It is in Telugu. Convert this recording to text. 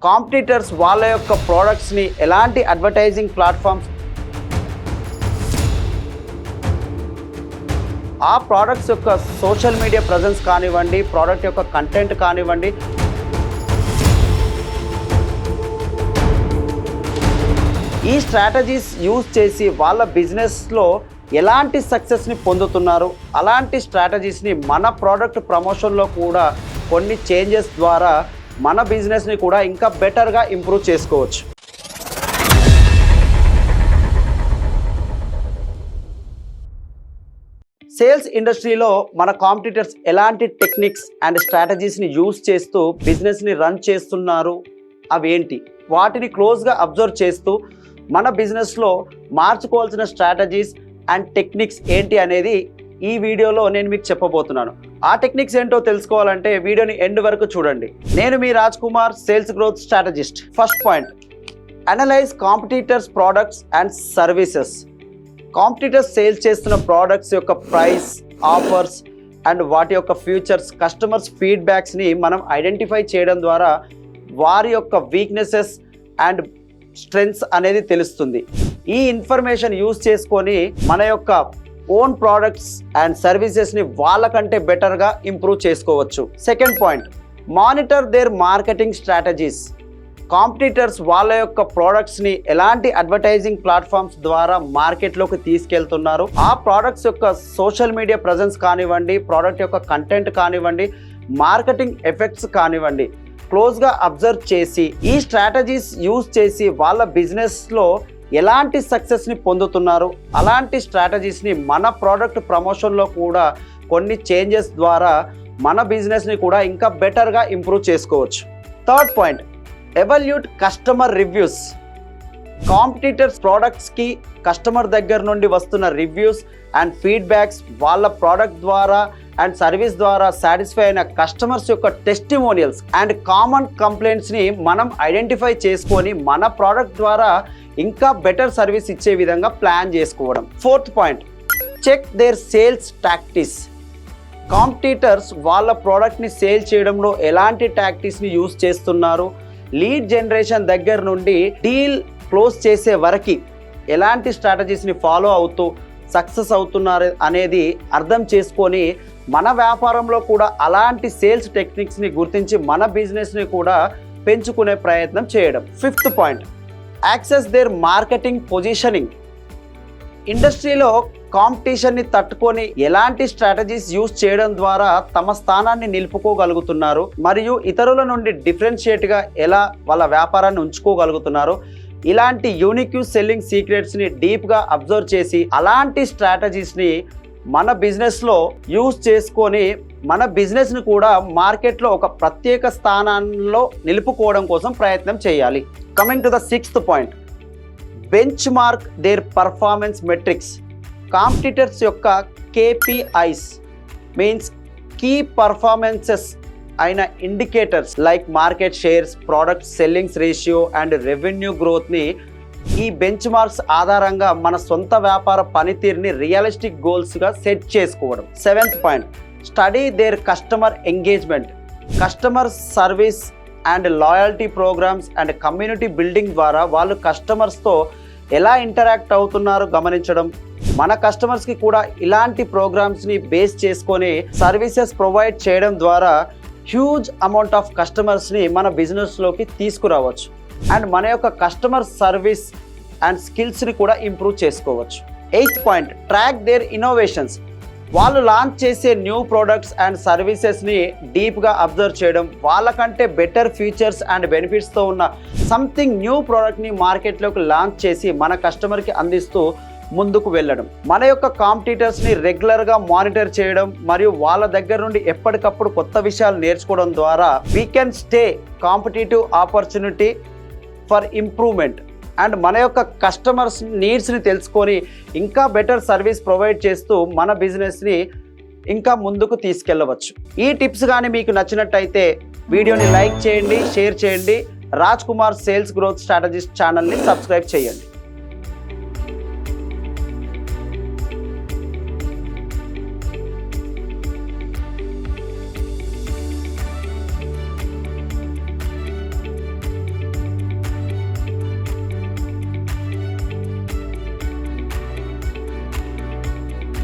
కాంపిటీటర్స్ వాళ్ళ యొక్క ప్రోడక్ట్స్ని ఎలాంటి అడ్వర్టైజింగ్ ప్లాట్ఫామ్స్ ఆ ప్రోడక్ట్స్ యొక్క సోషల్ మీడియా ప్రజెన్స్ కానివ్వండి, ప్రోడక్ట్ యొక్క కంటెంట్ కానివ్వండి, ఈ స్ట్రాటజీస్ యూజ్ చేసి వాళ్ళ బిజినెస్లో ఎలాంటి సక్సెస్ని పొందుతున్నారు, అలాంటి స్ట్రాటజీస్ని మన ప్రోడక్ట్ ప్రమోషన్లో కూడా కొన్ని చేంజెస్ ద్వారా మన బిజినెస్ని కూడా ఇంకా బెటర్గా ఇంప్రూవ్ చేసుకోవచ్చు. సేల్స్ ఇండస్ట్రీలో మన కాంపిటీటర్స్ ఎలాంటి టెక్నిక్స్ అండ్ స్ట్రాటజీస్ని యూజ్ చేస్తూ బిజినెస్ని రన్ చేస్తున్నారు, అవేంటి, వాటిని క్లోజ్గా అబ్జర్వ్ చేస్తూ మన బిజినెస్లో మార్చుకోవాల్సిన స్ట్రాటజీస్ అండ్ టెక్నిక్స్ ఏంటి అనేది ఈ వీడియోలో నేను మీకు చెప్పబోతున్నాను. ఆ టెక్నిక్స్ ఏంటో తెలుసుకోవాలంటే వీడియోని ఎండ్ వరకు చూడండి. నేను మీ Raj Kumar, sales growth strategist. First point, analyze competitors products and services. Competitors sales చేస్తున్న ప్రోడక్ట్స్ యొక్క ప్రైస్, ఆఫర్స్ అండ్ వాటి యొక్క ఫ్యూచర్స్, కస్టమర్స్ ఫీడ్బ్యాక్స్ని మనం ఐడెంటిఫై చేయడం ద్వారా వారి యొక్క వీక్నెసెస్ అండ్ స్ట్రెంగ్త్స్ అనేది తెలుస్తుంది. ఈ ఇన్ఫర్మేషన్ యూజ్ చేసుకొని మన యొక్క ఓన్ ప్రోడక్ట్స్ అండ్ సర్వీసెస్ని వాళ్ళకంటే బెటర్గా ఇంప్రూవ్ చేసుకోవచ్చు. Second point, monitor their marketing strategies. Competitors వాళ్ళ యొక్క ప్రోడక్ట్స్ని ఎలాంటి అడ్వర్టైజింగ్ ప్లాట్ఫామ్స్ ద్వారా మార్కెట్లోకి తీసుకెళ్తున్నారు, ఆ ప్రోడక్ట్స్ యొక్క సోషల్ మీడియా ప్రజెన్స్ కానివ్వండి, ప్రోడక్ట్ యొక్క కంటెంట్ కానివ్వండి, మార్కెటింగ్ ఎఫెక్ట్స్ కానివ్వండి, క్లోజ్గా అబ్జర్వ్ చేసి ఈ స్ట్రాటజీస్ యూజ్ చేసి వాళ్ళ బిజినెస్లో ఎలాంటి సక్సెస్ని పొందుతున్నారు, అలాంటి స్ట్రాటజీస్ని మన ప్రోడక్ట్ ప్రమోషన్లో కూడా కొన్ని చేంజెస్ ద్వారా మన బిజినెస్ని కూడా ఇంకా బెటర్గా ఇంప్రూవ్ చేసుకోవచ్చు. Third point, evaluate customer reviews. Competitors ప్రోడక్ట్స్కి కస్టమర్ దగ్గర నుండి వస్తున్న రివ్యూస్ అండ్ ఫీడ్బ్యాక్స్, వాళ్ళ ప్రోడక్ట్ ద్వారా అండ్ సర్వీస్ ద్వారా సాటిస్ఫై అయిన కస్టమర్స్ యొక్క టెస్టిమోనియల్స్ అండ్ కామన్ కంప్లైంట్స్ని మనం ఐడెంటిఫై చేసుకొని మన ప్రోడక్ట్ ద్వారా ఇంకా బెటర్ సర్వీస్ ఇచ్చే విధంగా ప్లాన్ చేసుకోవడం. Fourth point, check their sales tactics. Competitors వాళ్ళ ప్రోడక్ట్ని సేల్ చేయడంలో ఎలాంటి టాక్టిక్స్ని యూజ్ చేస్తున్నారు, లీడ్ జనరేషన్ దగ్గర నుండి డీల్ క్లోజ్ చేసే వరకు ఎలాంటి స్ట్రాటజీస్ని ఫాలో అవుతూ సక్సెస్ అవుతున్నారు అనేది అర్థం చేసుకొని మన వ్యాపారంలో కూడా అలాంటి సేల్స్ టెక్నిక్స్ని గుర్తించి మన బిజినెస్ని కూడా పెంచుకునే ప్రయత్నం చేయడం. Fifth point, access their marketing positioning. ఇండస్ట్రీలో కాంపిటీషన్ని తట్టుకొని ఎలాంటి స్ట్రాటజీస్ యూజ్ చేయడం ద్వారా తమ స్థానాన్ని నిలుపుకోగలుగుతున్నారు మరియు ఇతరుల నుండి డిఫరెన్షియేట్గా ఎలా వాళ్ళ వ్యాపారాన్ని ఉంచుకోగలుగుతున్నారు, ఇలాంటి యూనిక్ సెల్లింగ్ సీక్రెట్స్ని డీప్గా అబ్జర్వ్ చేసి అలాంటి స్ట్రాటజీస్ని మన బిజినెస్లో యూజ్ చేసుకొని మన బిజినెస్ని కూడా మార్కెట్లో ఒక ప్రత్యేక స్థానంలో నిలుపుకోవడం కోసం ప్రయత్నం చేయాలి. Coming to the sixth point, benchmark their performance metrics. Competitors యొక్క KPIs మీన్స్ కీ పర్ఫార్మెన్సెస్ అయిన indicators like market shares, product sellings ratio and revenue గ్రోత్ని ఈ బెంచ్ మార్క్స్ ఆధారంగా మన సొంత వ్యాపార పనితీరుని రియలిస్టిక్ గోల్స్గా సెట్ చేసుకోవడం. Seventh point, study their customer engagement. Customer service and loyalty programs and community building ద్వారా వాళ్ళు కస్టమర్స్తో ఎలా ఇంటరాక్ట్ అవుతున్నారు గమనించడం, మన కస్టమర్స్కి కూడా ఇలాంటి ప్రోగ్రామ్స్ని బేస్ చేసుకొని సర్వీసెస్ ప్రొవైడ్ చేయడం ద్వారా హ్యూజ్ అమౌంట్ ఆఫ్ కస్టమర్స్ని మన బిజినెస్లోకి తీసుకురావచ్చు అండ్ మన యొక్క కస్టమర్ సర్వీస్ అండ్ స్కిల్స్ని కూడా ఇంప్రూవ్ చేసుకోవచ్చు. Eighth point, track their innovations. వాళ్ళు లాంచ్ చేసే న్యూ ప్రోడక్ట్స్ అండ్ సర్వీసెస్ని డీప్గా అబ్జర్వ్ చేయడం, వాళ్ళకంటే బెటర్ ఫీచర్స్ అండ్ బెనిఫిట్స్తో ఉన్న సంథింగ్ న్యూ ప్రోడక్ట్ని మార్కెట్లోకి లాంచ్ చేసి మన కస్టమర్కి అందిస్తూ ముందుకు వెళ్ళడం. మన యొక్క కాంపిటీటర్స్ని రెగ్యులర్గా మానిటర్ చేయడం మరియు వాళ్ళ దగ్గర నుండి ఎప్పటికప్పుడు కొత్త విషయాలు నేర్చుకోవడం ద్వారా we can stay competitive opportunity for improvement and మన యొక్క కస్టమర్స్ నీడ్స్ని తెలుసుకొని ఇంకా బెటర్ సర్వీస్ ప్రొవైడ్ చేస్తూ మన బిజినెస్ని ఇంకా ముందుకు తీసుకెళ్ళవచ్చు. ఈ టిప్స్ కానీ మీకు నచ్చినట్టయితే వీడియోని లైక్ చేయండి, షేర్ చేయండి. Raj Kumar sales growth strategist ఛానల్ని సబ్స్క్రైబ్ చేయండి.